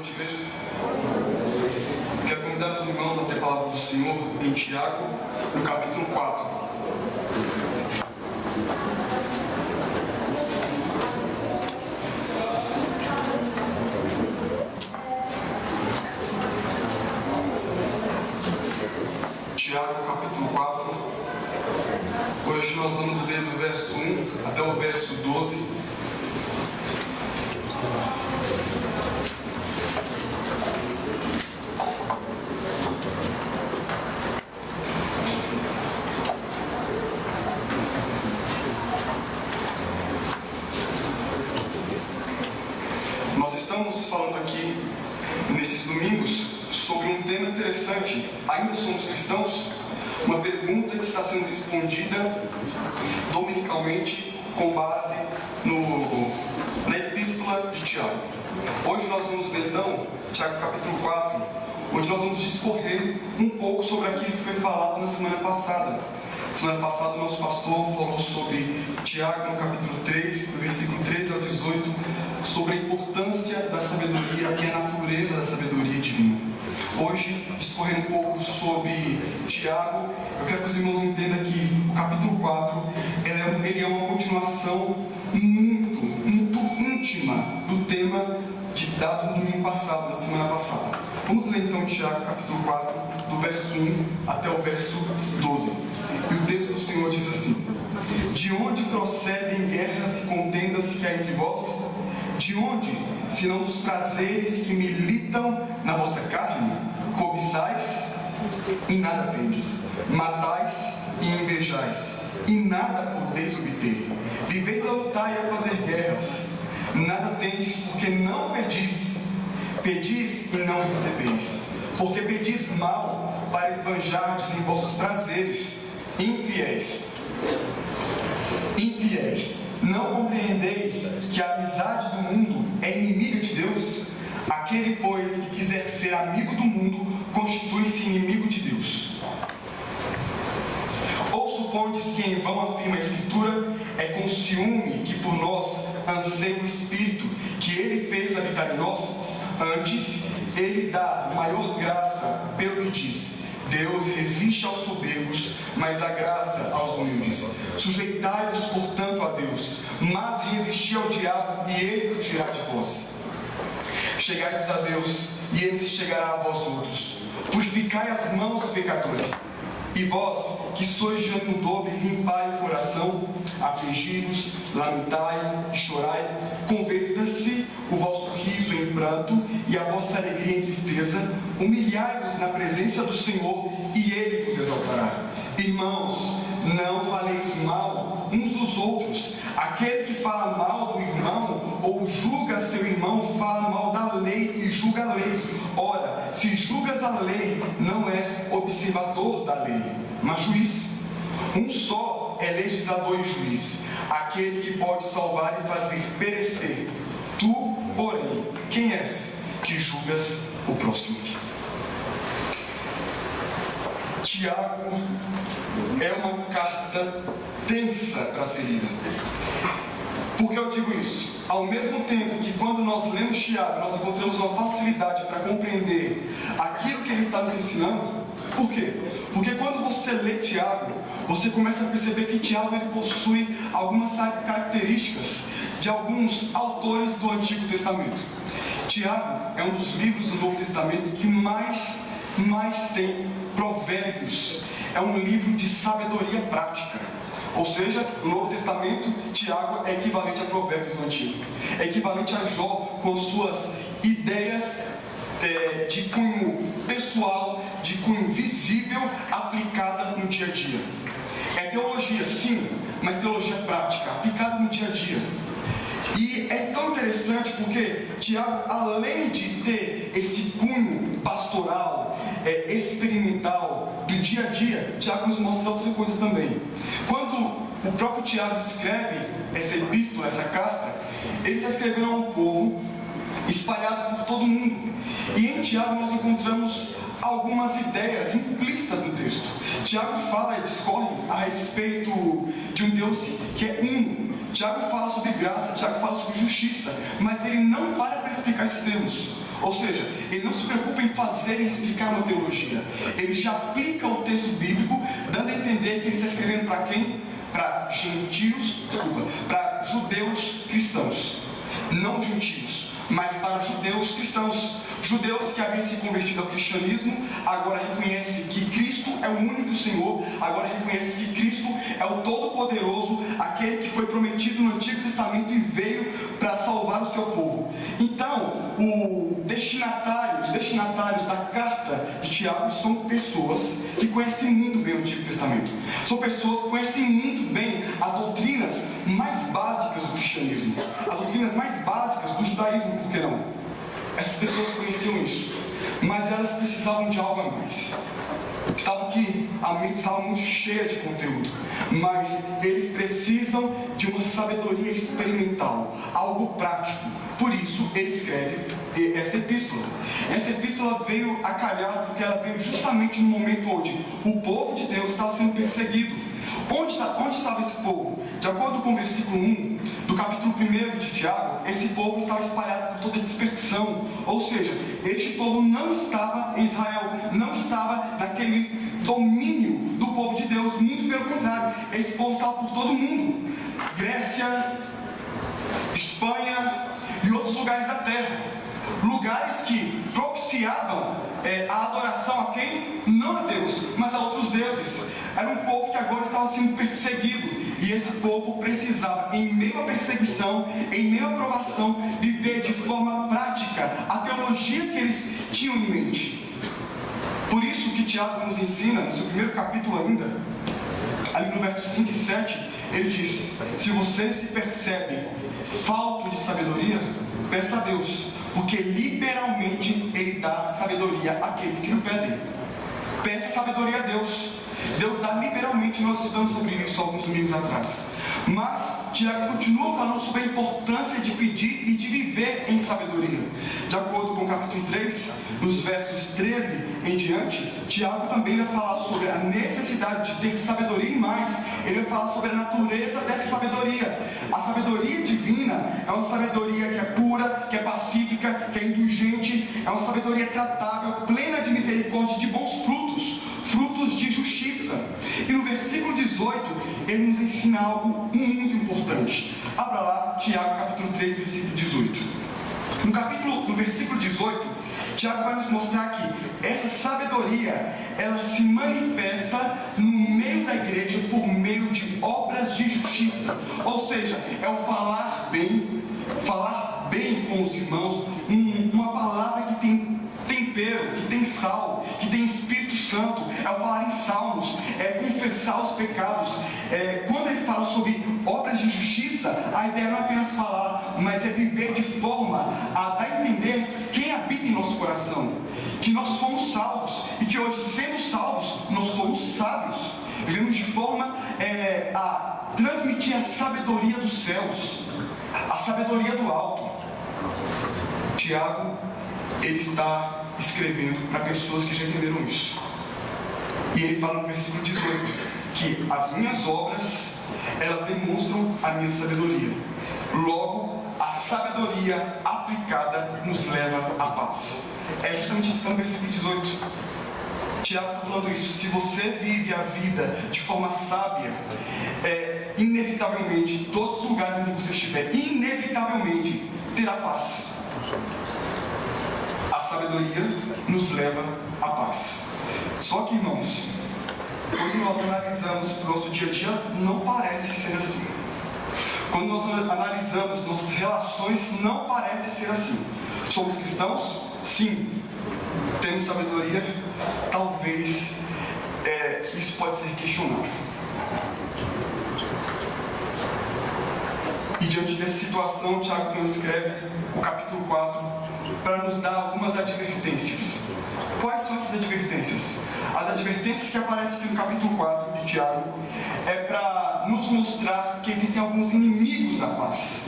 noite, igreja. Quero convidar os irmãos a ter a palavra do Senhor em Tiago, no capítulo 4. Tiago, capítulo 4. Hoje nós vamos ler do verso 1 até o verso 12. Nós estamos falando aqui, nesses domingos, sobre um tema interessante. Ainda somos cristãos? Uma pergunta que está sendo respondida dominicalmente com base na epístola de Tiago. Hoje nós vamos ler então Tiago capítulo 4, onde nós vamos discorrer um pouco sobre aquilo que foi falado na semana passada. Semana passada o nosso pastor falou sobre Tiago no capítulo 3, do versículo 13 ao 18, sobre a importância da sabedoria e a natureza da sabedoria divina. Hoje, discorrendo um pouco sobre Tiago, eu quero que os irmãos entendam que o capítulo 4 ele é uma continuação muito íntima do tema dado no domingo passado, na semana passada. Vamos ler então Tiago capítulo 4, do verso 1 até o verso 12. E o texto do Senhor diz assim: De onde procedem guerras e contendas que há entre vós? De onde, senão dos prazeres que militam na vossa carne? Cobiçais e nada tendes, matais e invejais, e nada podeis obter. Viveis a lutar e a fazer guerras, nada tendes, porque não pedis. Pedis e não recebeis, porque pedis mal, para esbanjardes em vossos prazeres. Infiéis, não compreendeis que a amizade do mundo é inimiga de Deus? Aquele, pois, que quiser ser amigo do mundo, constitui-se inimigo de Deus. Ou supondes que em vão afirma a Escritura, é com ciúme que por nós anseia o Espírito, que Ele fez habitar em nós? Antes, Ele dá maior graça, pelo que diz: Deus resiste aos soberbos, mas dá graça aos humildes. Sujeitai-vos, portanto, a Deus, mas resisti ao diabo, e ele fugirá de vós. Chegai-vos a Deus, e ele se chegará a vós outros. Purificai as mãos, pecadores. E vós, que sois de ânimo dobre, limpai o coração, afligi-vos, lamentai, chorai, converta-se o vosso riso em pranto e a vossa alegria em tristeza, humilhai-vos na presença do Senhor, e Ele vos exaltará. Irmãos, não faleis mal uns dos outros. Aquele que fala mal do irmão ou julga seu irmão, fala mal da lei e julga a lei. Ora, se julgas a lei, não és observador da lei, mas juiz. Um só é legislador e juiz, aquele que pode salvar e fazer perecer. Tu, porém, quem és que julgas o próximo? Tiago é uma carta tensa para ser lida. Por que eu digo isso? Ao mesmo tempo que quando nós lemos Tiago, nós encontramos uma facilidade para compreender aquilo que ele está nos ensinando. Por quê? Porque quando você lê Tiago, você começa a perceber que Tiago ele possui algumas características de alguns autores do Antigo Testamento. Tiago é um dos livros do Novo Testamento que mais tem provérbios. É um livro de sabedoria prática. Ou seja, no Novo Testamento, Tiago é equivalente a Provérbios no Antigo. É equivalente a Jó com suas ideias de cunho pessoal, de cunho visível, aplicada no dia a dia. É teologia, sim, mas teologia prática, aplicada no dia a dia. E é tão interessante porque Tiago, além de ter esse cunho pastoral, experimental, do dia a dia, Tiago nos mostra outra coisa também. Quando o próprio Tiago escreve essa epístola, essa carta, ele está escrevendo a um povo espalhado por todo o mundo. E em Tiago nós encontramos algumas ideias implícitas no texto. Tiago fala e discorre a respeito de um Deus que é uno. Tiago fala sobre graça, Tiago fala sobre justiça, mas ele não para explicar esses termos. Ou seja, ele não se preocupa em fazer e explicar uma teologia. Ele já aplica o texto bíblico, dando a entender que ele está escrevendo para quem? Para para judeus cristãos. Não gentios, mas para judeus cristãos. Judeus que haviam se convertido ao cristianismo, agora reconhecem que Cristo é o único Senhor, agora reconhecem que Cristo é o Todo-Poderoso, aquele que foi prometido no Antigo Testamento e veio para salvar o seu povo. Então, os destinatários da carta de Tiago são pessoas que conhecem muito bem o Antigo Testamento. São pessoas que conhecem muito bem as doutrinas mais básicas do cristianismo, as doutrinas mais básicas do judaísmo, por que não? Essas pessoas conheciam isso, mas elas precisavam de algo a mais. A mente estava muito cheia de conteúdo, mas eles precisam de uma sabedoria experimental, algo prático. Por isso ele escreve essa epístola. Essa epístola veio a calhar porque ela veio justamente no momento onde o povo de Deus estava sendo perseguido. Onde estava esse povo? De acordo com o versículo 1 do capítulo 1 de Tiago, esse povo estava espalhado por toda a dispersão. Ou seja, este povo não estava em Israel, não estava naquele domínio do povo de Deus. Muito pelo contrário, esse povo estava por todo o mundo. Grécia, Espanha e outros lugares da terra. Lugares que propiciavam a adoração a quem? Não a Deus, mas a outros deuses. Era um povo que agora estava sendo perseguido. E esse povo precisava, em meio à perseguição, em meio à provação, viver de forma prática a teologia que eles tinham em mente. Por isso que Tiago nos ensina, no seu primeiro capítulo ainda, ali no verso 5 e 7, ele diz: se você se percebe falto de sabedoria, peça a Deus, porque liberalmente Ele dá sabedoria àqueles que o pedem. Peça sabedoria a Deus. Deus dá liberalmente, nós estudamos sobre isso alguns domingos atrás. Mas Tiago continua falando sobre a importância de pedir e de viver em sabedoria. De acordo com o capítulo 3, nos versos 13 em diante, Tiago também vai falar sobre a necessidade de ter sabedoria e mais. Ele vai falar sobre a natureza dessa sabedoria. A sabedoria divina é uma sabedoria que é pura, que é pacífica, que é indulgente, é uma sabedoria tratável, plena de misericórdia e de bons frutos, frutos de justiça. E no versículo 18, ele nos ensina algo muito importante. Abra lá, Tiago capítulo 3, versículo 18. No versículo 18, Tiago vai nos mostrar que essa sabedoria, ela se manifesta no meio da igreja por meio de obras de justiça. Ou seja, é o falar bem com os irmãos, uma palavra que tem tempero, que tem sal, que tem Espírito Santo, é o falar em salmos, é confessar os pecados. Quando ele fala sobre obras de justiça, a ideia não é apenas falar, mas é viver de forma a dar a entender quem habita em nosso coração, que nós somos salvos e que hoje, sendo salvos, nós somos sábios. Vivemos de forma a transmitir a sabedoria dos céus, a sabedoria do alto. Tiago, ele está escrevendo para pessoas que já entenderam isso. E ele fala no versículo 18 que as minhas obras, elas demonstram a minha sabedoria. Logo, a sabedoria aplicada nos leva à paz. É justamente isso que está no versículo 18. Tiago está falando isso. Se você vive a vida de forma sábia, inevitavelmente, em todos os lugares onde você estiver, inevitavelmente terá paz. A sabedoria nos leva à paz. Só que, irmãos, quando nós analisamos o nosso dia a dia, não parece ser assim. Quando nós analisamos nossas relações, não parece ser assim. Somos cristãos? Sim. Temos sabedoria? Talvez isso pode ser questionado. E diante dessa situação, Tiago então escreve o capítulo 4 para nos dar algumas advertências. Quais são essas advertências? As advertências que aparecem aqui no capítulo 4 de Tiago é para nos mostrar que existem alguns inimigos da paz.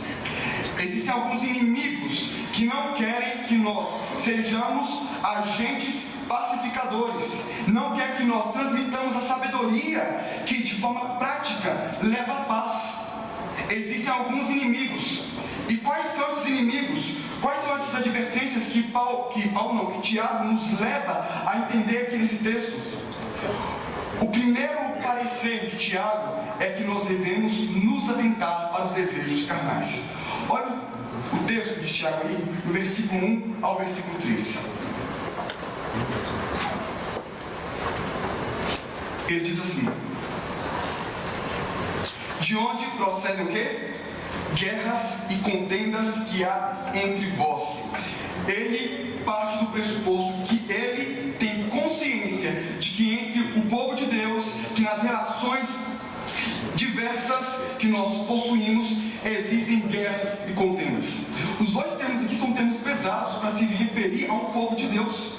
Existem alguns inimigos que não querem que nós sejamos agentes pacificadores, não quer que nós transmitamos a sabedoria que de forma prática leva à paz. Existem alguns inimigos. E quais são esses inimigos? Quais são essas advertências que Tiago nos leva a entender aqui nesse texto? O primeiro parecer de Tiago é que nós devemos nos atentar para os desejos carnais. Olha o texto de Tiago aí, no versículo 1 ao versículo 3. Ele diz assim: de onde procedem o quê? Guerras e contendas que há entre vós. Ele parte do pressuposto que ele tem consciência de que entre o povo de Deus, que nas relações diversas que nós possuímos, existem guerras e contendas. Os dois termos aqui são termos pesados para se referir ao povo de Deus.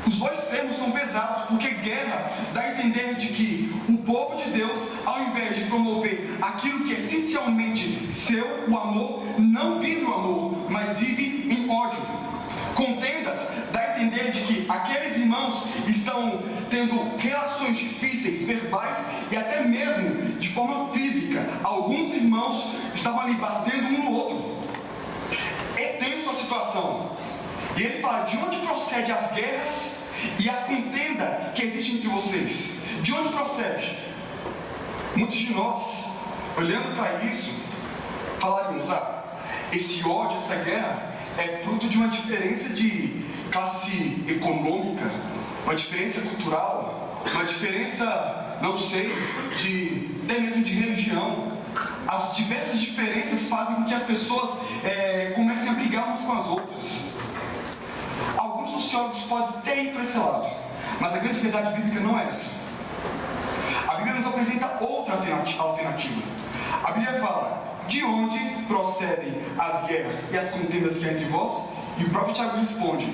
Os dois termos são pesados, porque guerra dá a entender de que o povo de Deus, ao invés de promover aquilo que é essencialmente seu, o amor, não vive o amor, mas vive em ódio. Contendas dá a entender de que aqueles irmãos estão tendo relações difíceis, verbais e até mesmo de forma física. Alguns irmãos estavam ali batendo um no outro. É tenso a situação. E ele fala: de onde procede as guerras e a contenda que existe entre vocês? De onde procede? Muitos de nós, olhando para isso, falaríamos: esse ódio, essa guerra é fruto de uma diferença de classe econômica, uma diferença cultural, uma diferença, não sei, até mesmo de religião. As diversas diferenças fazem com que as pessoas comecem a brigar umas com as outras. Alguns sociólogos podem até ir para esse lado, mas a grande verdade bíblica não é essa. A Bíblia nos apresenta outra alternativa. A Bíblia fala: de onde procedem as guerras e as contendas que há entre vós? E o próprio Tiago responde: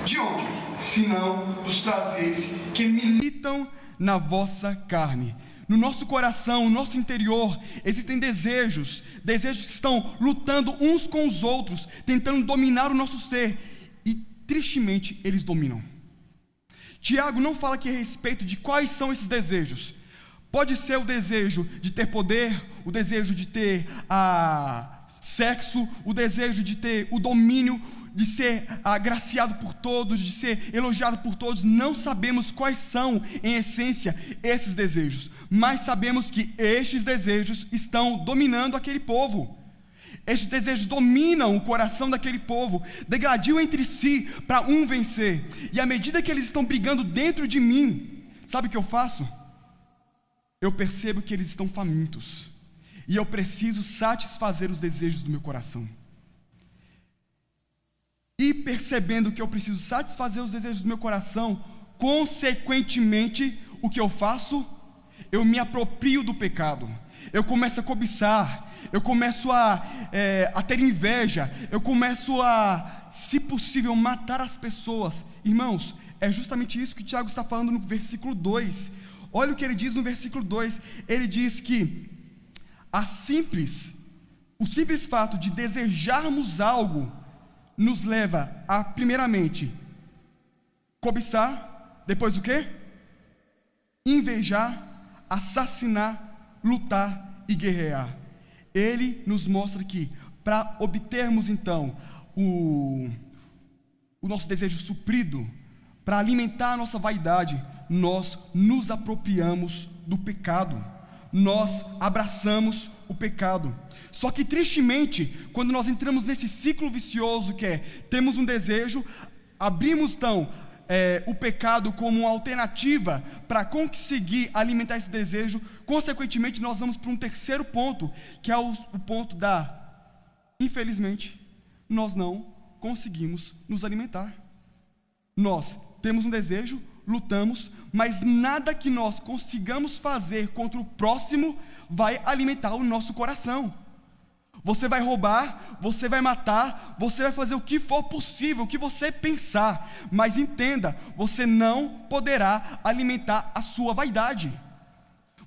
de onde? Senão dos prazeres que militam na vossa carne. No nosso coração, no nosso interior, existem desejos que estão lutando uns com os outros, tentando dominar o nosso ser, e tristemente eles dominam. Tiago não fala aqui a respeito de quais são esses desejos. Pode ser o desejo de ter poder, o desejo de ter sexo, o desejo de ter o domínio, de ser agraciado por todos, de ser elogiado por todos. Não sabemos quais são, em essência, esses desejos, mas sabemos que estes desejos estão dominando aquele povo. Estes desejos dominam o coração daquele povo, degladiam entre si para um vencer. E à medida que eles estão brigando dentro de mim, sabe o que eu faço? Eu percebo que eles estão famintos, e eu preciso satisfazer os desejos do meu coração. E percebendo que eu preciso satisfazer os desejos do meu coração, consequentemente, o que eu faço? Eu me aproprio do pecado. Eu começo a cobiçar, eu começo a ter inveja, eu começo a, se possível, matar as pessoas. Irmãos, é justamente isso que Tiago está falando no versículo 2. Olha o que ele diz no versículo 2. Ele diz que o simples fato de desejarmos algo nos leva a, primeiramente, cobiçar, depois o quê? Invejar, assassinar, lutar e guerrear. Ele nos mostra que, para obtermos então o nosso desejo suprido, para alimentar a nossa vaidade, nós nos apropriamos do pecado, nós abraçamos o pecado. Só que tristemente, quando nós entramos nesse ciclo vicioso que é, temos um desejo, abrimos então o pecado como uma alternativa para conseguir alimentar esse desejo, consequentemente nós vamos para um terceiro ponto, que é o ponto infelizmente, nós não conseguimos nos alimentar. Nós temos um desejo, lutamos, mas nada que nós consigamos fazer contra o próximo vai alimentar o nosso coração. Você vai roubar, você vai matar, você vai fazer o que for possível, o que você pensar, mas entenda, você não poderá alimentar a sua vaidade.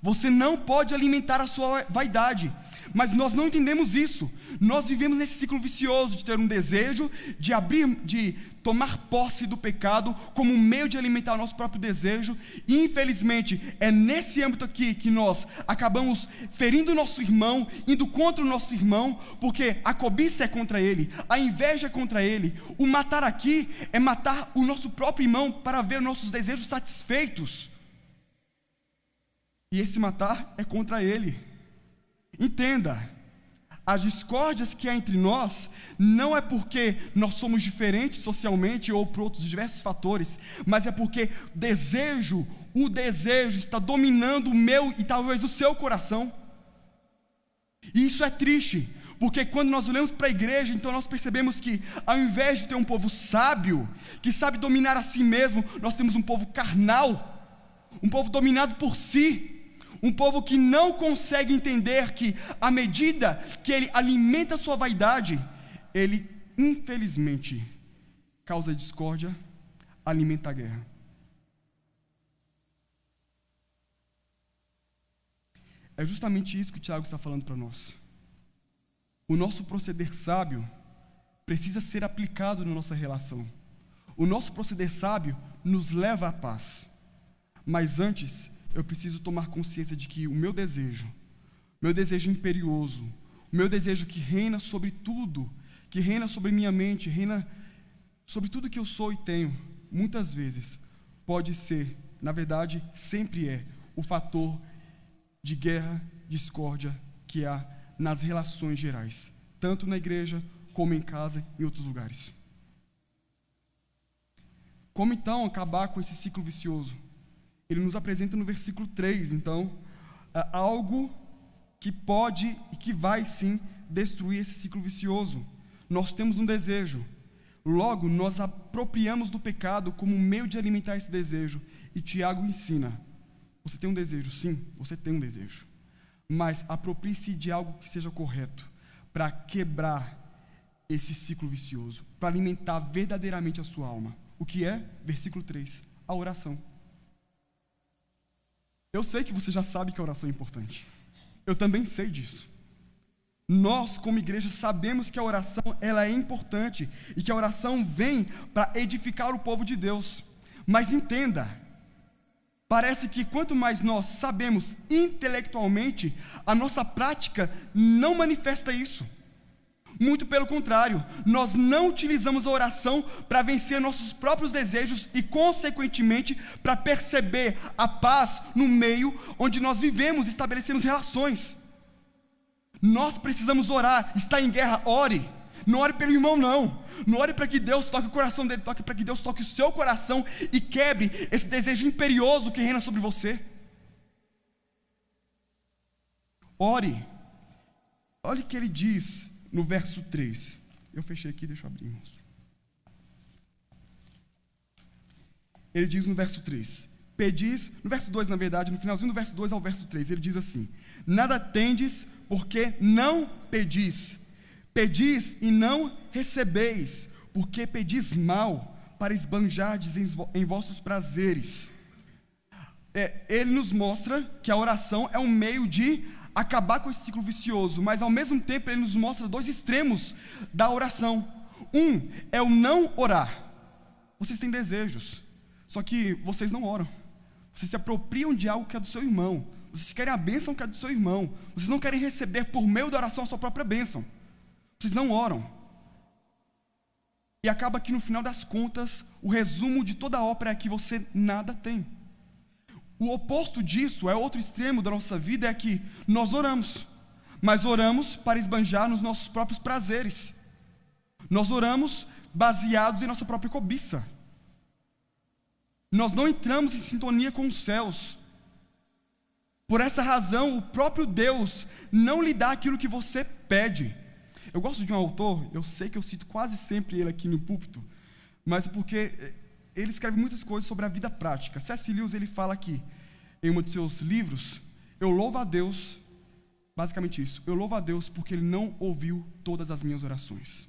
Você não pode alimentar a sua vaidade. Mas nós não entendemos isso. Nós vivemos nesse ciclo vicioso de ter um desejo, de tomar posse do pecado como um meio de alimentar o nosso próprio desejo. E infelizmente é nesse âmbito aqui que nós acabamos ferindo o nosso irmão, indo contra o nosso irmão, porque a cobiça é contra ele, a inveja é contra ele. O matar aqui é matar o nosso próprio irmão para ver nossos desejos satisfeitos. E esse matar é contra ele. Entenda, as discórdias que há entre nós não é porque nós somos diferentes socialmente ou por outros diversos fatores, mas é porque o desejo está dominando o meu e talvez o seu coração. E isso é triste, porque quando nós olhamos para a igreja, então nós percebemos que ao invés de ter um povo sábio, que sabe dominar a si mesmo, nós temos um povo carnal, um povo dominado por si. Um povo que não consegue entender que, à medida que ele alimenta a sua vaidade, ele, infelizmente, causa discórdia, alimenta a guerra. É justamente isso que o Tiago está falando para nós. O nosso proceder sábio precisa ser aplicado na nossa relação. O nosso proceder sábio nos leva à paz. Mas antes, eu preciso tomar consciência de que o meu desejo imperioso, o meu desejo que reina sobre tudo, que reina sobre minha mente, reina sobre tudo que eu sou e tenho, muitas vezes pode ser, na verdade, sempre é, o fator de guerra, discórdia que há nas relações gerais, tanto na igreja, como em casa e em outros lugares. Como então acabar com esse ciclo vicioso? Ele nos apresenta no versículo 3, então, algo que pode e que vai sim destruir esse ciclo vicioso. Nós temos um desejo, logo nós apropriamos do pecado como um meio de alimentar esse desejo. E Tiago ensina, você tem um desejo? Sim, você tem um desejo, mas aproprie-se de algo que seja correto, para quebrar esse ciclo vicioso, para alimentar verdadeiramente a sua alma. O que é? Versículo 3, a oração. Eu sei que você já sabe que a oração é importante. Eu também sei disso. Nós, como igreja, sabemos que a oração ela é importante e que a oração vem para edificar o povo de Deus. Mas entenda, parece que quanto mais nós sabemos intelectualmente, a nossa prática não manifesta isso. Muito pelo contrário, nós não utilizamos a oração para vencer nossos próprios desejos e, consequentemente, para perceber a paz no meio onde nós vivemos e estabelecemos relações. Nós precisamos orar. Está em guerra, ore. Não ore pelo irmão, não. Não ore para que Deus toque o coração dele, para que Deus toque o seu coração e quebre esse desejo imperioso que reina sobre você. Ore. Olha o que ele diz no verso 3. Eu fechei aqui, deixa eu abrir, irmãos. Ele diz no verso 3. Pedis, no verso 2, na verdade, no finalzinho do verso 2 ao verso 3, ele diz assim: nada tendes, porque não pedis. Pedis e não recebeis, porque pedis mal, para esbanjardes em vossos prazeres. Ele nos mostra que a oração é um meio de acabar com esse ciclo vicioso, mas ao mesmo tempo ele nos mostra dois extremos da oração. Um é o não orar. Vocês têm desejos, só que vocês não oram. Vocês se apropriam de algo que é do seu irmão. Vocês querem a bênção que é do seu irmão. Vocês não querem receber por meio da oração a sua própria bênção. Vocês não oram. E acaba que no final das contas, o resumo de toda a ópera é que você nada tem. O oposto disso, é outro extremo da nossa vida, é que nós oramos, mas oramos para esbanjar nos nossos próprios prazeres. Nós oramos baseados em nossa própria cobiça. Nós não entramos em sintonia com os céus. Por essa razão, o próprio Deus não lhe dá aquilo que você pede. Eu gosto de um autor, eu sei que eu cito quase sempre ele aqui no púlpito, mas é porque ele escreve muitas coisas sobre a vida prática. C.S. Lewis, ele fala aqui, em um de seus livros, eu louvo a Deus, basicamente isso, eu louvo a Deus porque Ele não ouviu todas as minhas orações.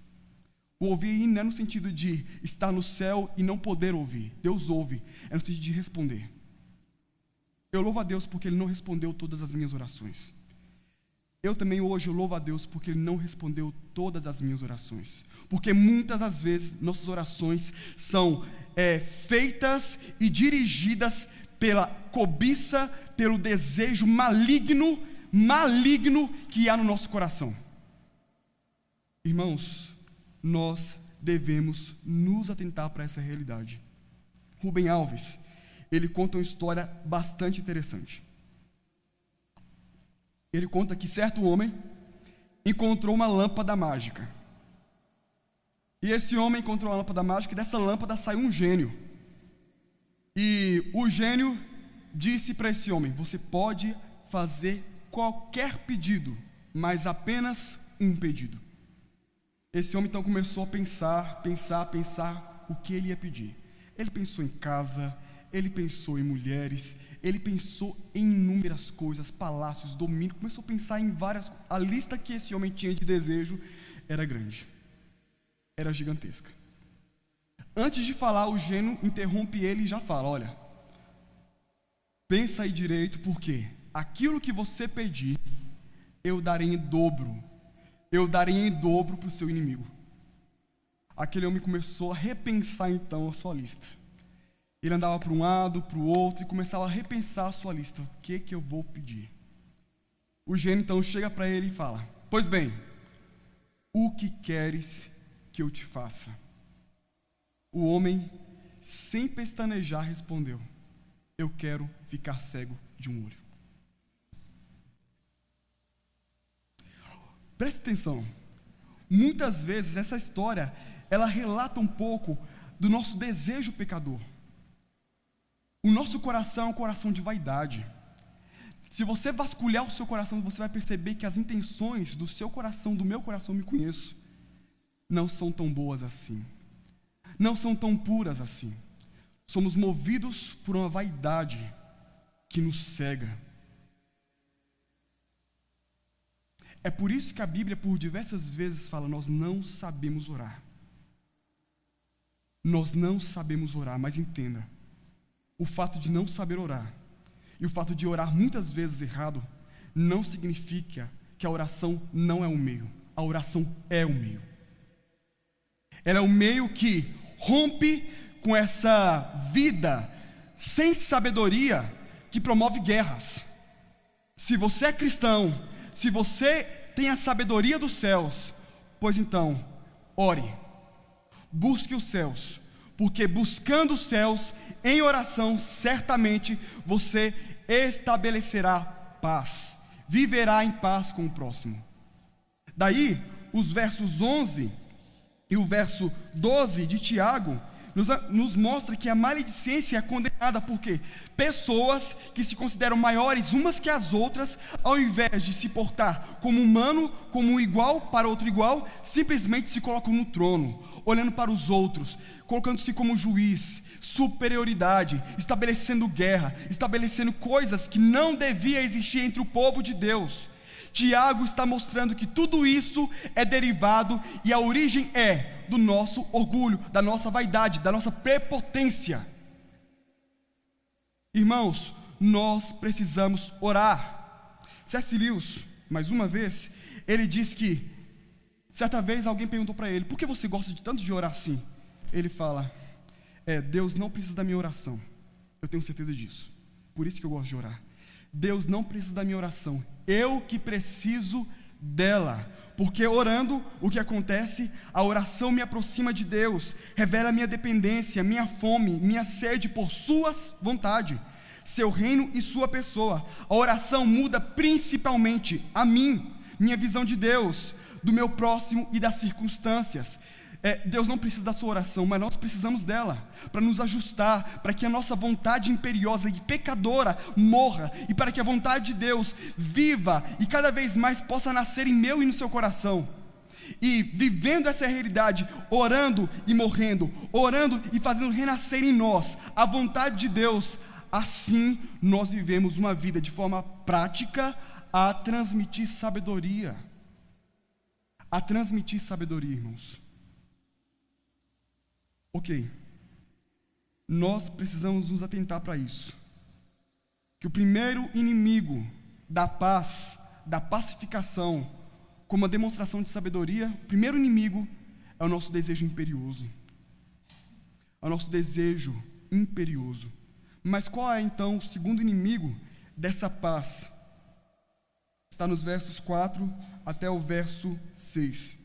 O ouvir não é no sentido de estar no céu e não poder ouvir. Deus ouve, é no sentido de responder. Eu louvo a Deus porque Ele não respondeu todas as minhas orações. Eu também hoje louvo a Deus porque Ele não respondeu todas as minhas orações. Porque muitas das vezes nossas orações são feitas e dirigidas pela cobiça, pelo desejo maligno que há no nosso coração. Irmãos, nós devemos nos atentar para essa realidade. Rubem Alves, ele conta uma história bastante interessante. Ele conta que certo homem encontrou uma lâmpada mágica. E esse homem encontrou uma lâmpada mágica, e dessa lâmpada saiu um gênio. E o gênio disse para esse homem: você pode fazer qualquer pedido, mas apenas um pedido. Esse homem então começou a pensar o que ele ia pedir. Ele pensou em casa, ele pensou em mulheres, ele pensou em inúmeras coisas, palácios, domínio, começou a pensar em várias. A lista que esse homem tinha de desejo era grande, era gigantesca. Antes de falar, o gênio interrompe ele e já fala: olha, pensa aí direito, porque aquilo que você pedir, eu darei em dobro para o seu inimigo. Aquele homem começou a repensar então a sua lista. Ele andava para um lado, para o outro, e começava a repensar a sua lista. O que eu vou pedir? O gênio então chega para ele e fala: pois bem, o que queres que eu te faça? O homem, sem pestanejar, respondeu: eu quero ficar cego de um olho. Preste atenção. Muitas vezes essa história, ela relata um pouco do nosso desejo pecador. O nosso coração é um coração de vaidade. Se você vasculhar o seu coração, você vai perceber que as intenções do seu coração, do meu coração, me conheço, não são tão boas assim, não são tão puras assim. Somos movidos por uma vaidade que nos cega. É por isso que a Bíblia por diversas vezes fala: nós não sabemos orar. Nós não sabemos orar, mas entenda, o fato de não saber orar e o fato de orar muitas vezes errado não significa que a oração não é um meio. A oração é um meio. Ela é um meio que rompe com essa vida sem sabedoria que promove guerras. Se você é cristão, se você tem a sabedoria dos céus, pois então, ore, busque os céus, porque buscando os céus em oração, certamente você estabelecerá paz, viverá em paz com o próximo. Daí, os versos 11 e o verso 12 de Tiago nos mostra que a maledicência é condenada, porque pessoas que se consideram maiores umas que as outras, ao invés de se portar como humano, como um igual para outro igual, simplesmente se colocam no trono, olhando para os outros, colocando-se como juiz, superioridade, estabelecendo guerra, estabelecendo coisas que não devia existir entre o povo de Deus. Tiago está mostrando que tudo isso é derivado e a origem é do nosso orgulho, da nossa vaidade, da nossa prepotência. Irmãos, nós precisamos orar. C.S. Lewis, mais uma vez, ele diz que certa vez alguém perguntou para ele: por que você gosta de tanto de orar assim? Ele fala: Deus não precisa da minha oração, eu tenho certeza disso, por isso que eu gosto de orar. Deus não precisa da minha oração, eu que preciso dela, porque orando, o que acontece? A oração me aproxima de Deus, revela minha dependência, minha fome, minha sede por suas vontade, seu reino e sua pessoa. A oração muda principalmente a mim, minha visão de Deus, do meu próximo e das circunstâncias. Deus não precisa da sua oração, mas nós precisamos dela, para nos ajustar, para que a nossa vontade imperiosa e pecadora morra, e para que a vontade de Deus viva e cada vez mais possa nascer em meu e no seu coração. E vivendo essa realidade, orando e morrendo, orando e fazendo renascer em nós a vontade de Deus, assim nós vivemos uma vida de forma prática a transmitir sabedoria. A transmitir sabedoria, irmãos. Ok, nós precisamos nos atentar para isso. que o primeiro inimigo da paz, da pacificação, como uma demonstração de sabedoria, o primeiro inimigo é o nosso desejo imperioso. É o nosso desejo imperioso. Mas qual é então o segundo inimigo dessa paz? Está nos versos 4 até o verso 6.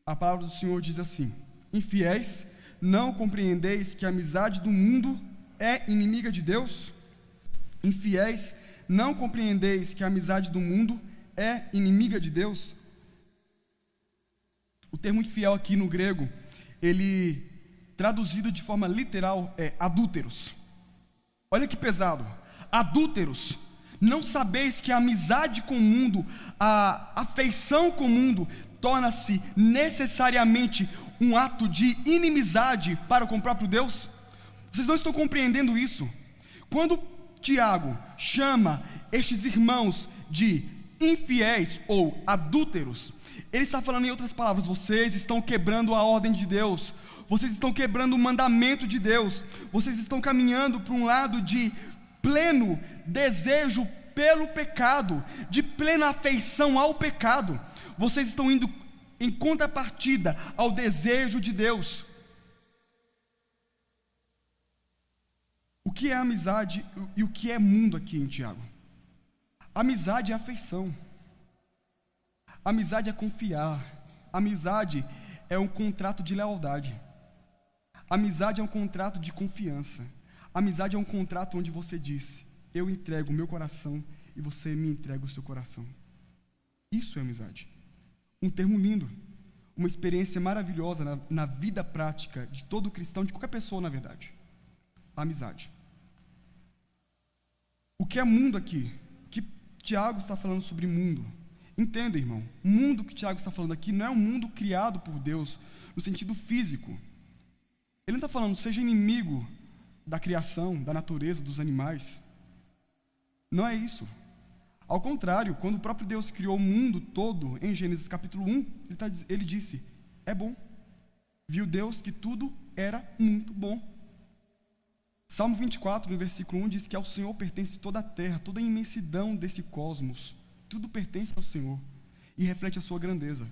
A palavra do Senhor diz assim: infiéis, não compreendeis que a amizade do mundo é inimiga de Deus? Infiéis, não compreendeis que a amizade do mundo é inimiga de Deus? O termo infiel aqui no grego, ele traduzido de forma literal é adúlteros. Olha que pesado. Adúlteros, não sabeis que a amizade com o mundo, a afeição com o mundo, torna-se necessariamente um ato de inimizade para com o próprio Deus? Vocês não estão compreendendo isso? Quando Tiago chama estes irmãos de infiéis ou adúlteros, ele está falando, em outras palavras, vocês estão quebrando a ordem de Deus, vocês estão quebrando o mandamento de Deus, vocês estão caminhando para um lado de pleno desejo pelo pecado, de plena afeição ao pecado. Vocês estão indo em contrapartida ao desejo de Deus. O que é amizade e o que é mundo aqui em Tiago? Amizade é afeição. Amizade é confiar. Amizade é um contrato de lealdade. Amizade é um contrato de confiança. Amizade é um contrato onde você diz: eu entrego o meu coração e você me entrega o seu coração. Isso é amizade. Um termo lindo, uma experiência maravilhosa na vida prática de todo cristão, de qualquer pessoa, na verdade. A amizade. O que é mundo aqui? Que Tiago está falando sobre mundo. Entenda, irmão, o mundo que Tiago está falando aqui não é um mundo criado por Deus no sentido físico. Ele não está falando, seja inimigo da criação, da natureza, dos animais. Não é isso. Ao contrário, quando o próprio Deus criou o mundo todo, em Gênesis capítulo 1, ele disse: é bom. Viu Deus que tudo era muito bom. Salmo 24, no versículo 1, diz que ao Senhor pertence toda a terra, toda a imensidão desse cosmos. Tudo pertence ao Senhor e reflete a sua grandeza.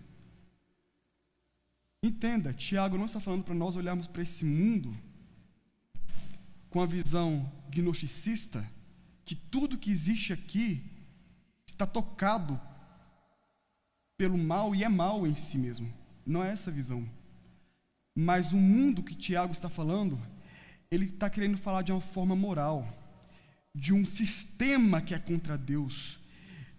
Entenda, Tiago não está falando para nós olharmos para esse mundo com a visão gnosticista, que tudo que existe aqui está tocado pelo mal e é mal em si mesmo. Não é essa a visão. Mas o mundo que Tiago está falando, ele está querendo falar de uma forma moral, de um sistema que é contra Deus,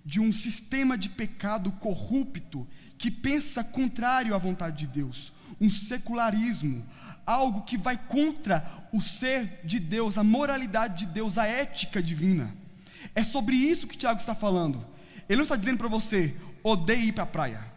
de um sistema de pecado corrupto, que pensa contrário à vontade de Deus, um secularismo, algo que vai contra o ser de Deus, a moralidade de Deus, a ética divina. É sobre isso que Tiago está falando. Ele não está dizendo para você: odeie ir para a praia,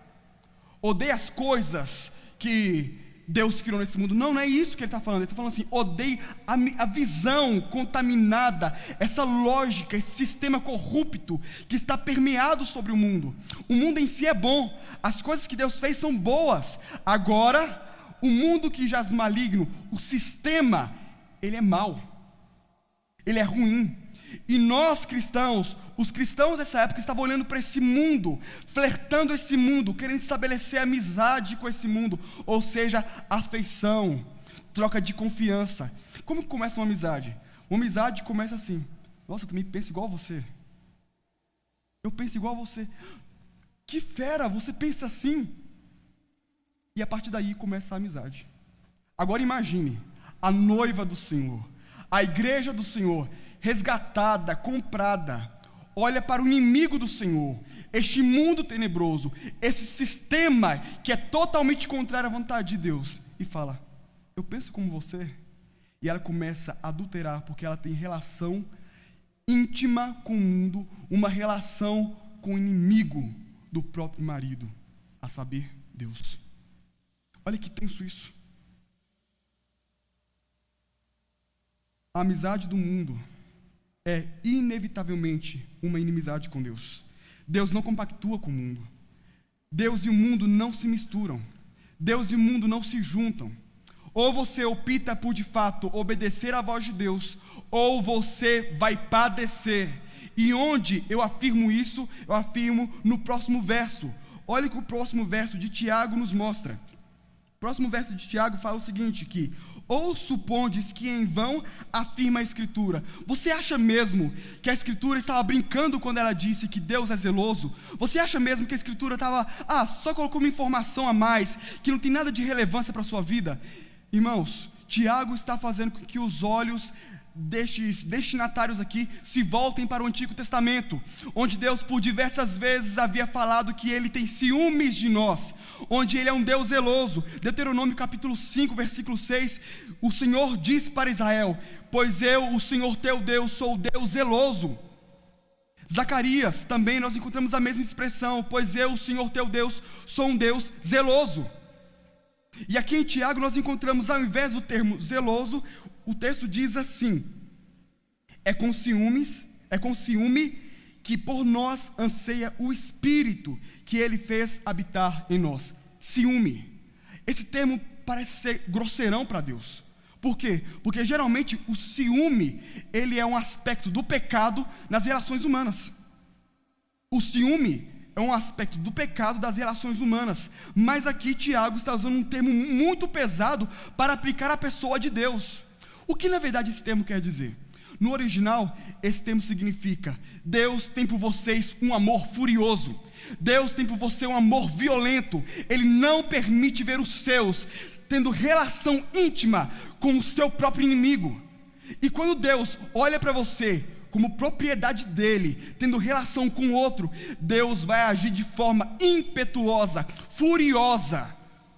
odeie as coisas que Deus criou nesse mundo. Não é isso que ele está falando. Ele está falando assim: odeie a visão contaminada, essa lógica, esse sistema corrupto que está permeado sobre o mundo. O mundo em si é bom, as coisas que Deus fez são boas. Agora, o mundo que jaz no maligno, o sistema, ele é mau, ele é ruim. E nós cristãos, os cristãos dessa época estavam olhando para esse mundo, flertando esse mundo, querendo estabelecer amizade com esse mundo, ou seja, afeição, troca de confiança. Como começa uma amizade? Uma amizade começa assim: nossa, eu também penso igual a você. Eu penso igual a você. Que fera, você pensa assim. E a partir daí começa a amizade. Agora imagine, a noiva do Senhor, a igreja do Senhor, resgatada, comprada, olha para o inimigo do Senhor, este mundo tenebroso, esse sistema que é totalmente contrário à vontade de Deus, e fala: eu penso como você. E ela começa a adulterar, porque ela tem relação íntima com o mundo, uma relação com o inimigo do próprio marido, a saber, Deus. Olha que tenso isso. A amizade do mundo é inevitavelmente uma inimizade com Deus. Deus não compactua com o mundo. Deus e o mundo não se misturam. Deus e o mundo não se juntam. Ou você opta por de fato obedecer à voz de Deus, ou você vai padecer. E onde eu afirmo isso? Eu afirmo no próximo verso. Olha o que o próximo verso de Tiago nos mostra. O próximo verso de Tiago fala o seguinte, que ou supondes que em vão afirma a Escritura. Você acha mesmo que a Escritura estava brincando quando ela disse que Deus é zeloso? Você acha mesmo que a Escritura estava, só colocou uma informação a mais, que não tem nada de relevância para a sua vida? Irmãos, Tiago está fazendo com que os olhos destes destinatários aqui se voltem para o Antigo Testamento, onde Deus por diversas vezes havia falado que Ele tem ciúmes de nós, onde Ele é um Deus zeloso. Deuteronômio capítulo 5, versículo 6, o Senhor diz para Israel: pois eu, o Senhor teu Deus, sou o Deus zeloso. Zacarias, também nós encontramos a mesma expressão: pois eu, o Senhor teu Deus, sou um Deus zeloso. E aqui em Tiago nós encontramos, ao invés do termo zeloso, o texto diz assim: é com ciúme que por nós anseia o Espírito que Ele fez habitar em nós. Ciúme. Esse termo parece ser grosseirão para Deus. Por quê? Porque geralmente o ciúme, ele é um aspecto do pecado nas relações humanas. O ciúme é um aspecto do pecado das relações humanas. Mas aqui Tiago está usando um termo muito pesado para aplicar à pessoa de Deus. O que na verdade esse termo quer dizer? No original, esse termo significa: Deus tem por vocês um amor furioso. Deus tem por você um amor violento. Ele não permite ver os seus tendo relação íntima com o seu próprio inimigo. E quando Deus olha para você como propriedade dele, tendo relação com o outro, Deus vai agir de forma impetuosa, furiosa.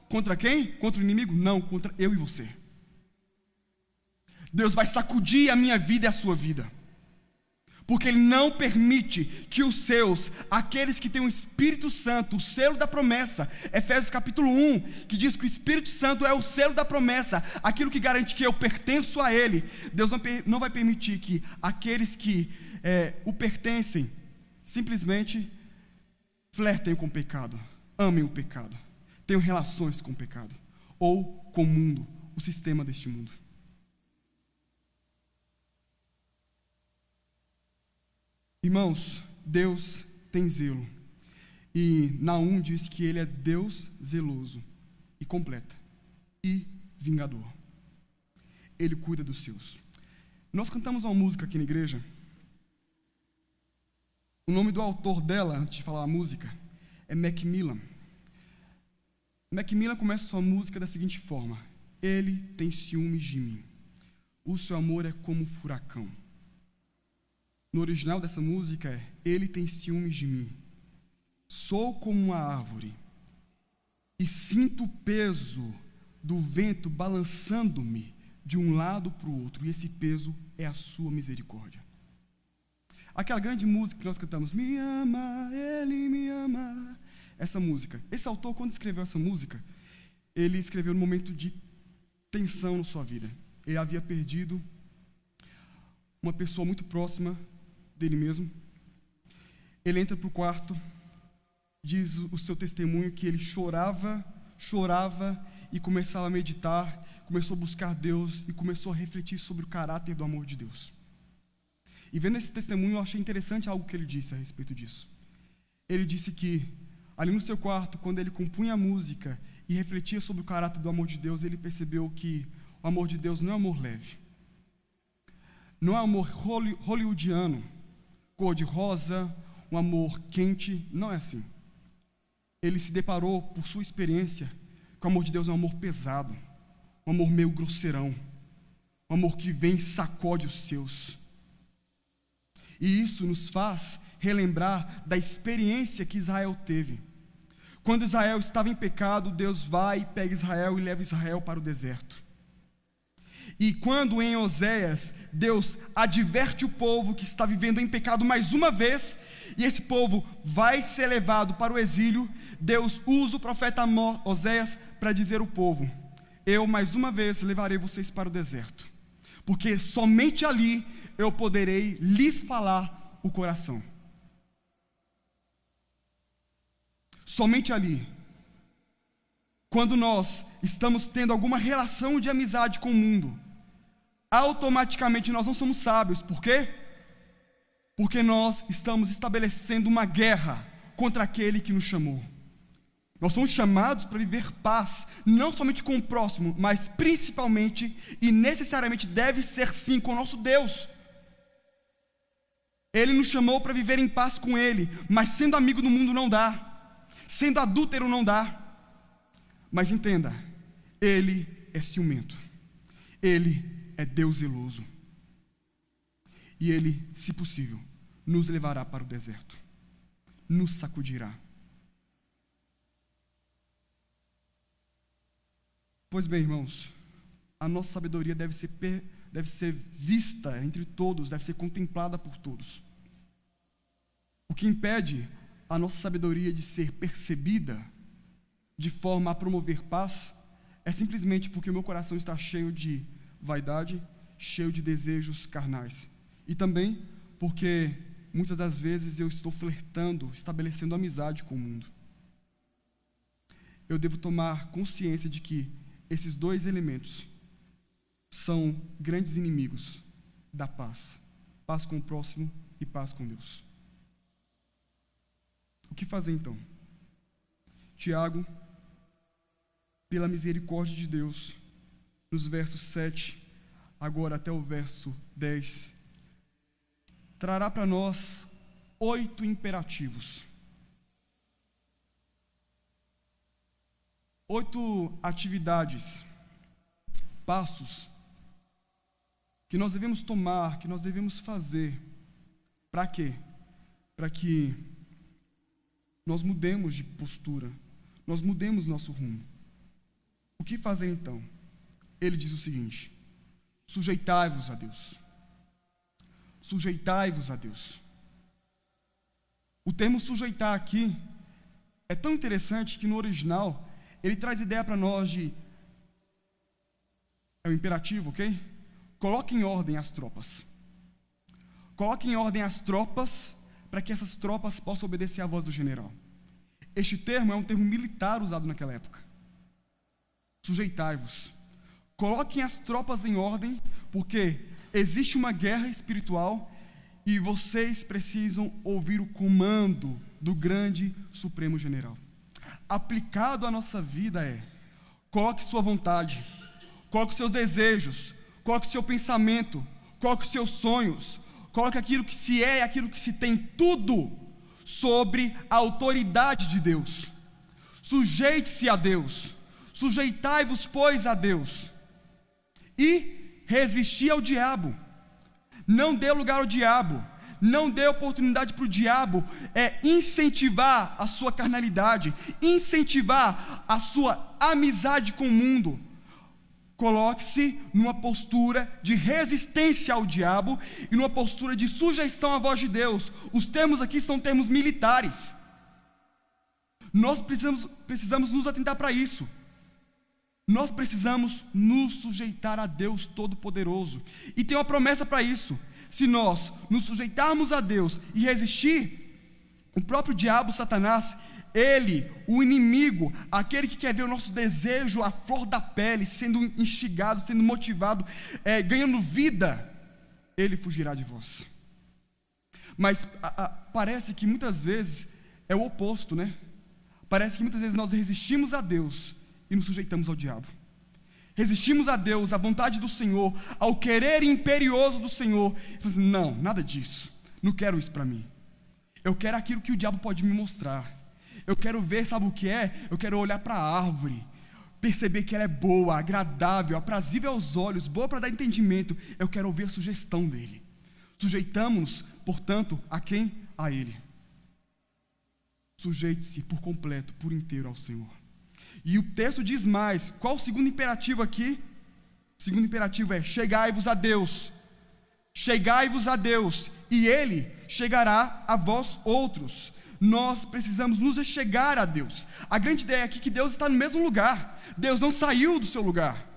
Contra quem? Contra o inimigo? Não, contra eu e você. Deus vai sacudir a minha vida e a sua vida, porque Ele não permite que os seus, aqueles que têm o Espírito Santo, o selo da promessa, Efésios capítulo 1, que diz que o Espírito Santo é o selo da promessa, aquilo que garante que eu pertenço a Ele. Deus não vai permitir que aqueles que o pertencem, simplesmente flertem com o pecado, amem o pecado, tenham relações com o pecado, ou com o mundo, o sistema deste mundo. Irmãos, Deus tem zelo, e Naum diz que Ele é Deus zeloso e completa, e vingador. Ele cuida dos seus. Nós cantamos uma música aqui na igreja. O nome do autor dela, antes de falar a música, é Macmillan. Macmillan começa sua música da seguinte forma: Ele tem ciúmes de mim, o seu amor é como um furacão. No original dessa música é: Ele tem ciúmes de mim, sou como uma árvore, e sinto o peso do vento balançando-me de um lado para o outro, e esse peso é a sua misericórdia. Aquela grande música que nós cantamos, me ama, Ele me ama. Essa música, esse autor, quando escreveu essa música, ele escreveu num momento de tensão na sua vida. Ele havia perdido uma pessoa muito próxima dele mesmo. Ele entra para o quarto, diz o seu testemunho que ele chorava e começava a meditar, começou a buscar Deus e começou a refletir sobre o caráter do amor de Deus. E vendo esse testemunho, eu achei interessante algo que ele disse a respeito disso. Ele disse que ali no seu quarto, quando ele compunha a música e refletia sobre o caráter do amor de Deus, ele percebeu que o amor de Deus não é amor leve, não é amor hollywoodiano, cor de rosa, um amor quente. Não é assim. Ele se deparou, por sua experiência, que o amor de Deus é um amor pesado, um amor meio grosseirão, um amor que vem e sacode os seus. E isso nos faz relembrar da experiência que Israel teve. Quando Israel estava em pecado, Deus vai e pega Israel e leva Israel para o deserto. E quando em Oséias, Deus adverte o povo que está vivendo em pecado mais uma vez, e esse povo vai ser levado para o exílio, Deus usa o profeta Oséias para dizer ao povo: eu mais uma vez levarei vocês para o deserto, porque somente ali eu poderei lhes falar o coração. Somente ali. quando nós estamos tendo alguma relação de amizade com o mundo, automaticamente nós não somos sábios. Por quê? Porque nós estamos estabelecendo uma guerra contra aquele que nos chamou. Nós somos chamados para viver paz, não somente com o próximo, mas principalmente e necessariamente deve ser sim com o nosso Deus. Ele nos chamou para viver em paz com Ele, mas sendo amigo do mundo não dá, sendo adúltero não dá. Mas entenda, Ele é ciumento, Ele é Deus zeloso, e Ele, se possível, nos levará para o deserto, nos sacudirá. Pois bem, irmãos, a nossa sabedoria deve ser vista entre todos, deve ser contemplada por todos. O que impede a nossa sabedoria de ser percebida de forma a promover paz é simplesmente porque o meu coração está cheio de vaidade, cheio de desejos carnais. E também porque muitas das vezes eu estou flertando, estabelecendo amizade com o mundo. Eu devo tomar consciência de que esses dois elementos são grandes inimigos da paz. Paz com o próximo e paz com Deus. O que fazer então? Tiago, pela misericórdia de Deus, nos versos 7, agora até o verso 10, trará para nós 8 imperativos. 8 atividades, passos, que nós devemos tomar, que nós devemos fazer. Para quê? Para que nós mudemos de postura, nós mudemos nosso rumo. O que fazer então? Ele diz o seguinte: sujeitai-vos a Deus. Sujeitai-vos a Deus. O termo sujeitar aqui é tão interessante que no original ele traz ideia para nós de... É um imperativo, ok? Coloque em ordem as tropas. Coloque em ordem as tropas para que essas tropas possam obedecer à voz do general. Este termo é um termo militar usado naquela época. Sujeitai-vos. Coloquem as tropas em ordem, porque existe uma guerra espiritual e vocês precisam ouvir o comando do grande Supremo General. Aplicado à nossa vida coloque sua vontade, coloque seus desejos, coloque seu pensamento, coloque seus sonhos, coloque aquilo que se é e aquilo que se tem, tudo sobre a autoridade de Deus. Sujeite-se a Deus, sujeitai-vos, pois, a Deus, e resisti ao diabo. Não dê lugar ao diabo, não dê oportunidade para o diabo incentivar a sua carnalidade, incentivar a sua amizade com o mundo. Coloque-se numa postura de resistência ao diabo e numa postura de sujeição à voz de Deus. Os termos aqui são termos militares. Nós precisamos nos atentar para isso. Nós precisamos nos sujeitar a Deus Todo-Poderoso. E tem uma promessa para isso. Se nós nos sujeitarmos a Deus e resistir, o próprio diabo, Satanás, ele, o inimigo, aquele que quer ver o nosso desejo à flor da pele, sendo instigado, sendo motivado, ganhando vida, ele fugirá de vós. Mas parece que muitas vezes é o oposto, né? Parece que muitas vezes nós resistimos a Deus e nos sujeitamos ao diabo. Resistimos a Deus, à vontade do Senhor, ao querer imperioso do Senhor. E falamos assim, não, nada disso, não quero isso para mim. Eu quero aquilo que o diabo pode me mostrar. Eu quero ver, sabe o que é? Eu quero olhar para a árvore, perceber que ela é boa, agradável, aprazível aos olhos, boa para dar entendimento. Eu quero ouvir a sugestão dele. Sujeitamos-nos, portanto, a quem? A ele. Sujeite-se por completo, por inteiro ao Senhor. E o texto diz mais. Qual o segundo imperativo aqui? O segundo imperativo é: chegai-vos a Deus. Chegai-vos a Deus, e Ele chegará a vós outros. Nós precisamos nos chegar a Deus. A grande ideia aqui é que Deus está no mesmo lugar. Deus não saiu do seu lugar.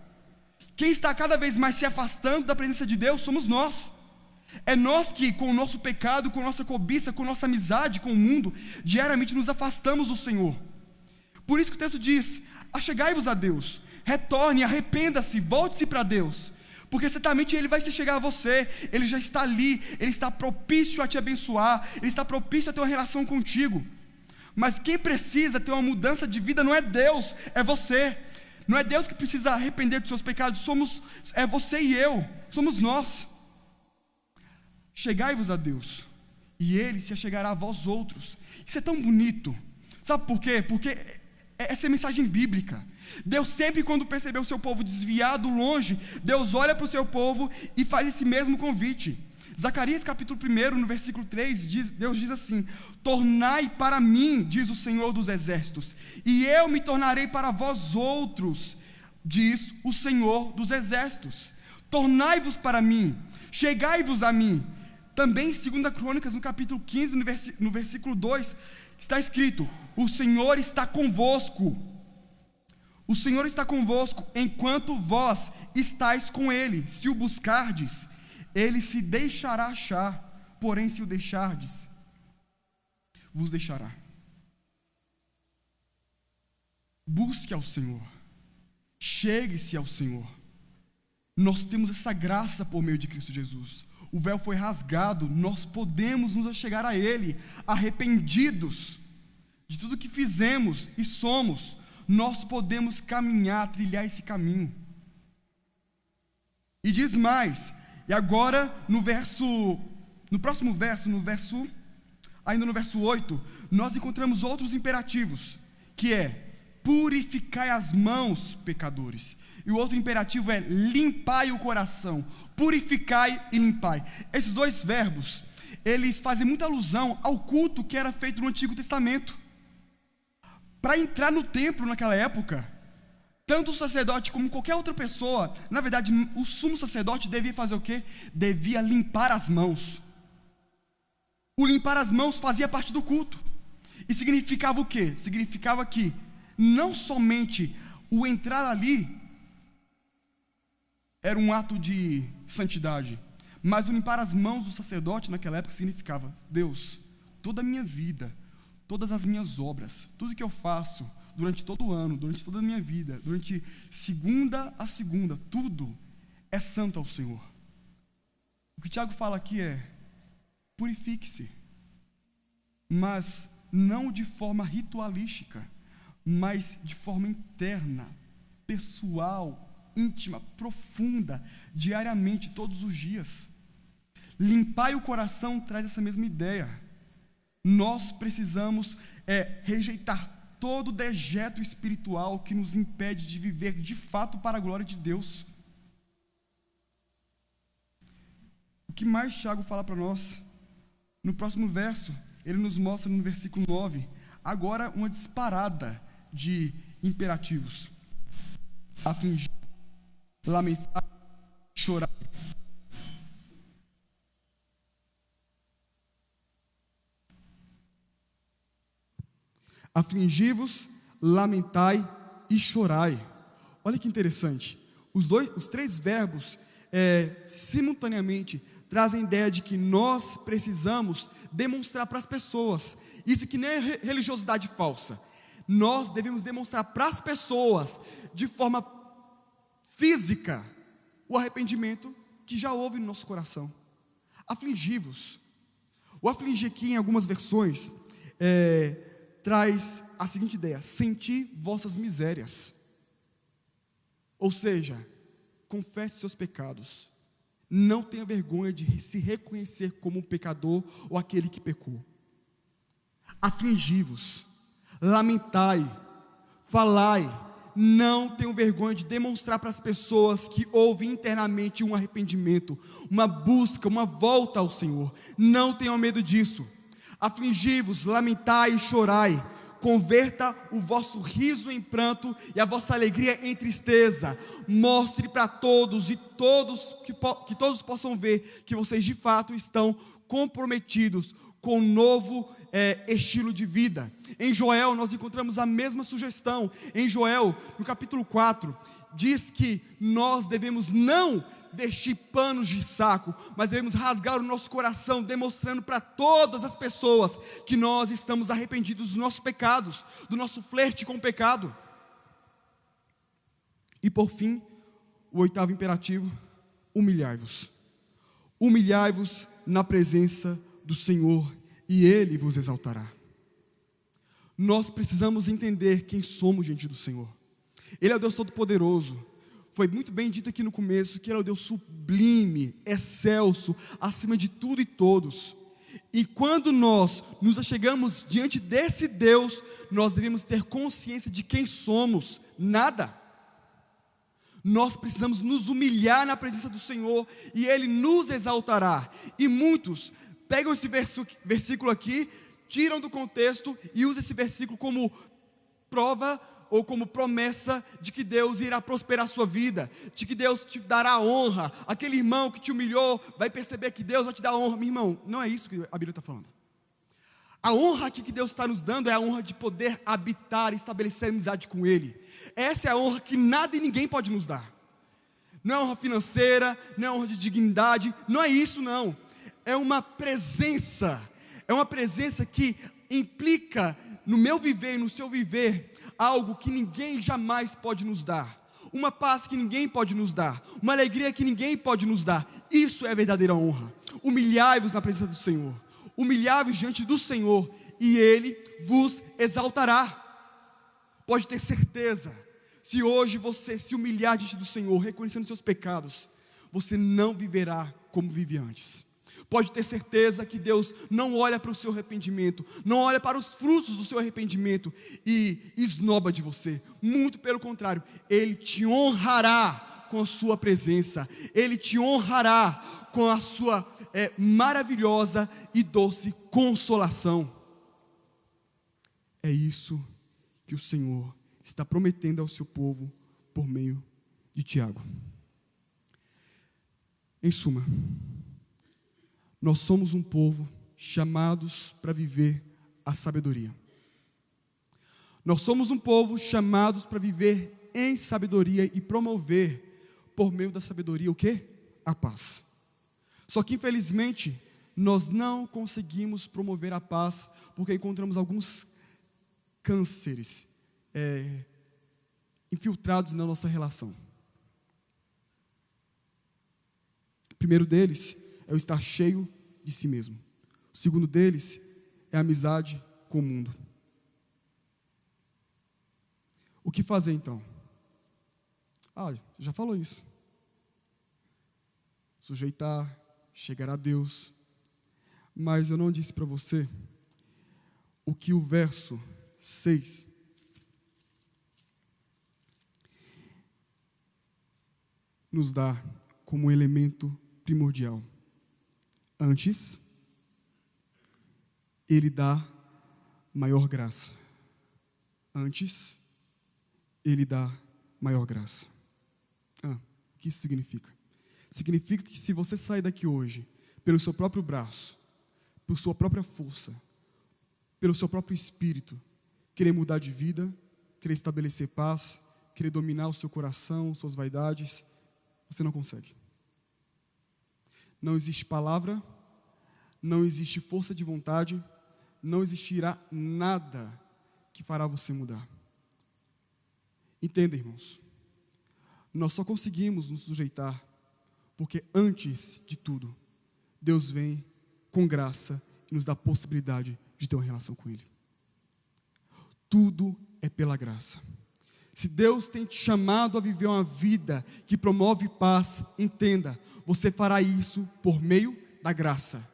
Quem está cada vez mais se afastando da presença de Deus somos nós. É nós que, com o nosso pecado, com a nossa cobiça, com a nossa amizade com o mundo, diariamente nos afastamos do Senhor. Por isso que o texto diz: achegai-vos a Deus, retorne, arrependa-se, volte-se para Deus, porque certamente Ele vai se chegar a você, Ele já está ali, Ele está propício a te abençoar, Ele está propício a ter uma relação contigo. Mas quem precisa ter uma mudança de vida não é Deus, é você. Não é Deus que precisa arrepender dos seus pecados, é você e eu, somos nós. Chegai-vos a Deus, e Ele se achegará a vós outros. Isso é tão bonito, sabe por quê? Porque essa é a mensagem bíblica. Deus sempre, quando percebeu o seu povo desviado, longe, Deus olha para o seu povo e faz esse mesmo convite. Zacarias capítulo 1, no versículo 3, Deus diz assim: tornai para mim, diz o Senhor dos exércitos, e eu me tornarei para vós outros, diz o Senhor dos exércitos. Tornai-vos para mim, chegai-vos a mim. Também em 2 Crônicas, no capítulo 15, no versículo 2, está escrito: o Senhor está convosco. O Senhor está convosco enquanto vós estáis com Ele. Se o buscardes, Ele se deixará achar, porém se o deixardes, vos deixará. Busque ao Senhor, chegue-se ao Senhor. Nós temos essa graça por meio de Cristo Jesus. O véu foi rasgado, nós podemos nos achegar a Ele, arrependidos de tudo que fizemos e somos. Nós podemos caminhar, trilhar esse caminho. E diz mais, e agora no próximo verso, ainda no verso 8, nós encontramos outros imperativos, que é: purificai as mãos, pecadores. E o outro imperativo é: limpai o coração. Purificai e limpai. Esses dois verbos, eles fazem muita alusão ao culto que era feito no Antigo Testamento. Para entrar no templo naquela época, tanto o sacerdote como qualquer outra pessoa, na verdade, o sumo sacerdote devia fazer o quê? Devia limpar as mãos. O limpar as mãos fazia parte do culto. E significava o quê? Significava que não somente o entrar ali era um ato de santidade, mas o limpar as mãos do sacerdote naquela época significava: Deus, toda a minha vida, todas as minhas obras, tudo que eu faço durante todo o ano, durante toda a minha vida, durante segunda a segunda, tudo é santo ao Senhor. O que Tiago fala aqui é: purifique-se, mas não de forma ritualística, mas de forma interna, pessoal, íntima, profunda, diariamente, todos os dias. Limpar o coração traz essa mesma ideia. Nós precisamos rejeitar todo dejeto espiritual que nos impede de viver de fato para a glória de Deus. O que mais Tiago fala para nós? No próximo verso, ele nos mostra no versículo 9, agora uma disparada de imperativos: afligir, lamentar, chorar. Afligi-vos, lamentai e chorai. Olha que interessante. Os três verbos simultaneamente trazem a ideia de que nós precisamos demonstrar para as pessoas. Isso que nem é religiosidade falsa. Nós devemos demonstrar para as pessoas, de forma física, o arrependimento que já houve no nosso coração. Afligi-vos. O afligir aqui, em algumas versões, traz a seguinte ideia: senti vossas misérias. Ou seja, confesse seus pecados. Não tenha vergonha de se reconhecer como um pecador ou aquele que pecou. Afligi-vos, lamentai, falai. Não tenham vergonha de demonstrar para as pessoas que houve internamente um arrependimento, uma busca, uma volta ao Senhor. Não tenham medo disso. Afligi-vos, lamentai e chorai. Converta o vosso riso em pranto e a vossa alegria em tristeza. Mostre para todos e que todos possam ver que vocês de fato estão comprometidos com um novo estilo de vida. Em Joel nós encontramos a mesma sugestão. Em Joel, no capítulo 4, diz que nós devemos não vestir panos de saco, mas devemos rasgar o nosso coração, demonstrando para todas as pessoas que nós estamos arrependidos dos nossos pecados, do nosso flerte com o pecado. E por fim, o 8º imperativo: humilhai-vos. Humilhai-vos na presença do Senhor, e Ele vos exaltará. Nós precisamos entender quem somos diante do Senhor. Ele é o Deus Todo-Poderoso. Foi muito bem dito aqui no começo que Ele é o Deus sublime, excelso, acima de tudo e todos. E quando nós nos achegamos diante desse Deus, nós devemos ter consciência de quem somos: nada. Nós precisamos nos humilhar na presença do Senhor, e Ele nos exaltará. E muitos pegam esse versículo aqui, tiram do contexto e usam esse versículo como prova ou como promessa de que Deus irá prosperar a sua vida, de que Deus te dará honra. Aquele irmão que te humilhou vai perceber que Deus vai te dar honra. Meu irmão, não é isso que a Bíblia está falando. A honra aqui que Deus está nos dando é a honra de poder habitar e estabelecer amizade com Ele. Essa é a honra que nada e ninguém pode nos dar. Não é honra financeira, não é honra de dignidade, não é isso não. É uma presença que implica no meu viver e no seu viver algo que ninguém jamais pode nos dar. Uma paz que ninguém pode nos dar, uma alegria que ninguém pode nos dar. Isso é a verdadeira honra. Humilhai-vos na presença do Senhor. Humilhai-vos diante do Senhor, e Ele vos exaltará. Pode ter certeza, se hoje você se humilhar diante do Senhor, reconhecendo seus pecados, você não viverá como vive antes. Pode ter certeza que Deus não olha para o seu arrependimento, não olha para os frutos do seu arrependimento e esnoba de você. Muito pelo contrário, Ele te honrará com a sua presença, Ele te honrará com a sua maravilhosa e doce consolação. É isso que o Senhor está prometendo ao seu povo por meio de Tiago. Em suma, nós somos um povo chamados para viver a sabedoria. Nós somos um povo chamados para viver em sabedoria e promover por meio da sabedoria o quê? A paz. Só que infelizmente nós não conseguimos promover a paz porque encontramos alguns cânceres infiltrados na nossa relação. O primeiro deles é o estar cheio de si mesmo. O segundo deles é a amizade com o mundo. O que fazer então? Já falou isso. Sujeitar, chegar a Deus. Mas eu não disse para você o que o verso 6 nos dá como elemento primordial. Antes, Ele dá maior graça. Antes, Ele dá maior graça. O que isso significa? Significa que se você sair daqui hoje, pelo seu próprio braço, por sua própria força, pelo seu próprio espírito, querer mudar de vida, querer estabelecer paz, querer dominar o seu coração, suas vaidades, você não consegue. Não existe palavra, não existe força de vontade, não existirá nada que fará você mudar. Entenda, irmãos, nós só conseguimos nos sujeitar porque antes de tudo, Deus vem com graça e nos dá a possibilidade de ter uma relação com Ele. Tudo é pela graça. Se Deus tem te chamado a viver uma vida que promove paz, entenda, você fará isso por meio da graça.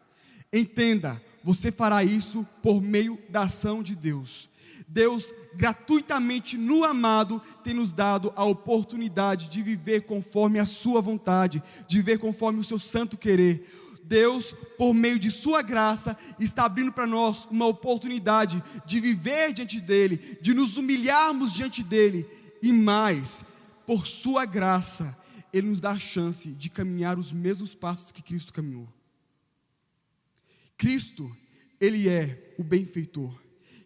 Entenda, você fará isso por meio da ação de Deus. Deus, gratuitamente no amado, tem nos dado a oportunidade de viver conforme a sua vontade, de viver conforme o seu santo querer. Deus, por meio de sua graça, está abrindo para nós uma oportunidade de viver diante dEle, de nos humilharmos diante dEle, e mais, por sua graça, Ele nos dá a chance de caminhar os mesmos passos que Cristo caminhou. Cristo, Ele é o benfeitor.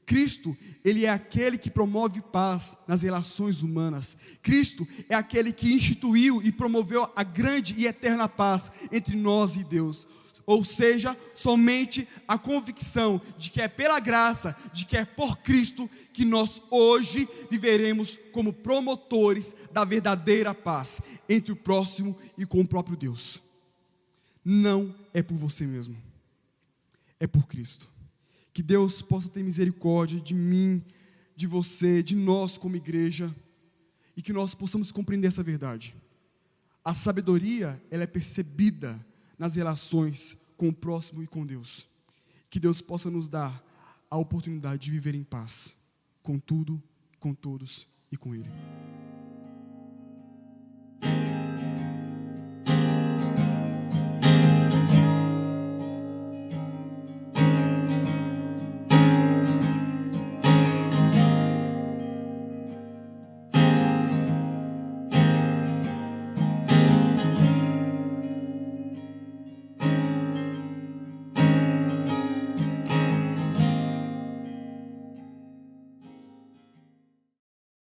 Cristo, Ele é aquele que promove paz nas relações humanas. Cristo é aquele que instituiu e promoveu a grande e eterna paz entre nós e Deus. Ou seja, somente a convicção de que é pela graça, de que é por Cristo, que nós hoje viveremos como promotores da verdadeira paz entre o próximo e com o próprio Deus. Não é por você mesmo, é por Cristo. Que Deus possa ter misericórdia de mim, de você, de nós como igreja, e que nós possamos compreender essa verdade. A sabedoria, ela é percebida nas relações com o próximo e com Deus. Que Deus possa nos dar a oportunidade de viver em paz, com tudo, com todos e com Ele.